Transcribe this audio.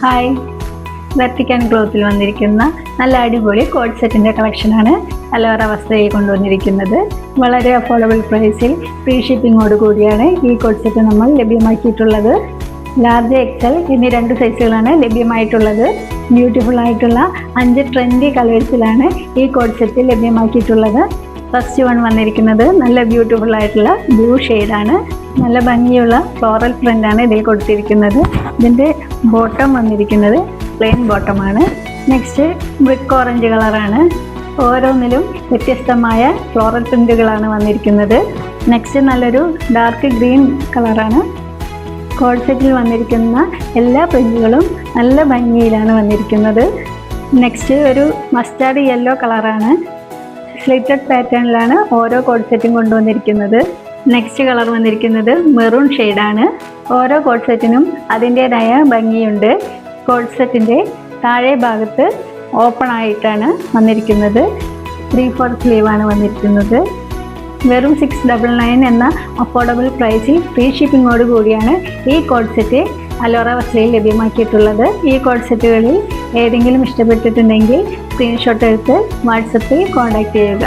Hi, വെർട്ടിക്കൻ ക്ലോത്തിൽ വന്നിരിക്കുന്ന നല്ല അടിപൊളി കോഡ് സെറ്റിൻ്റെ കളക്ഷനാണ് അലോറ വസ്ത്രയിൽ കൊണ്ടുവന്നിരിക്കുന്നത്. വളരെ അഫോർഡബിൾ പ്രൈസിൽ ഫ്രീ ഷിപ്പിങ്ങോട് കൂടിയാണ് ഈ കോഡ് സെറ്റ് നമ്മൾ ലഭ്യമാക്കിയിട്ടുള്ളത്. ലാർജ് എക്സൽ എന്നീ 2 സൈസുകളാണ് ലഭ്യമായിട്ടുള്ളത്. ബ്യൂട്ടിഫുൾ ആയിട്ടുള്ള 5 ട്രെൻഡി കളേഴ്സിലാണ് ഈ കോഡ് സെറ്റ് ലഭ്യമാക്കിയിട്ടുള്ളത്. ഫസ്റ്റ് വൺ വന്നിരിക്കുന്നത് നല്ല ബ്യൂട്ടിഫുൾ ആയിട്ടുള്ള ബ്ലൂ ഷെയ്ഡാണ്. നല്ല ഭംഗിയുള്ള ഫ്ലോറൽ പ്രിൻ്റാണ് ഇതിൽ കൊടുത്തിരിക്കുന്നത്. ഇതിൻ്റെ ബോട്ടം വന്നിരിക്കുന്നത് പ്ലെയിൻ ബോട്ടമാണ്. നെക്സ്റ്റ് ബ്രിക്ക് ഓറഞ്ച് കളറാണ്. ഓരോന്നിലും വ്യത്യസ്തമായ ഫ്ലോറൽ പ്രിൻ്റുകളാണ് വന്നിരിക്കുന്നത്. നെക്സ്റ്റ് നല്ലൊരു ഡാർക്ക് ഗ്രീൻ കളറാണ്. കോഡ് സെറ്റിൽ വന്നിരിക്കുന്ന എല്ലാ പ്രിൻ്റുകളും നല്ല ഭംഗിയിലാണ് വന്നിരിക്കുന്നത്. നെക്സ്റ്റ് ഒരു മസ്റ്റാർഡ് യെല്ലോ കളറാണ്. സ്ലിറ്റഡ് പാറ്റേണിലാണ് ഓരോ കോഡ് സെറ്റും കൊണ്ടുവന്നിരിക്കുന്നത്. നെക്സ്റ്റ് കളർ വന്നിരിക്കുന്നത് മെറൂൺ ഷെയ്ഡാണ്. ഓരോ കോഡ് സെറ്റിനും അതിൻ്റേതായ ഭംഗിയുണ്ട്. കോഡ് സെറ്റിൻ്റെ താഴെ ഭാഗത്ത് ഓപ്പൺ ആയിട്ടാണ് വന്നിരിക്കുന്നത്. 3/4 സ്ലീവാണ് വന്നിരിക്കുന്നത്. വെറും 699 എന്ന അഫോർഡബിൾ പ്രൈസിൽ ഫ്രീ ഷിപ്പിങ്ങോട് കൂടിയാണ് ഈ കോഡ് സെറ്റ് അലോറ വസ്ത്രയിൽ ലഭ്യമാക്കിയിട്ടുള്ളത്. ഈ കോഡ് സെറ്റുകളിൽ ഏതെങ്കിലും ഇഷ്ടപ്പെട്ടിട്ടുണ്ടെങ്കിൽ സ്ക്രീൻഷോട്ട് എടുത്ത് വാട്സപ്പിൽ കോൺടാക്റ്റ് ചെയ്യുക.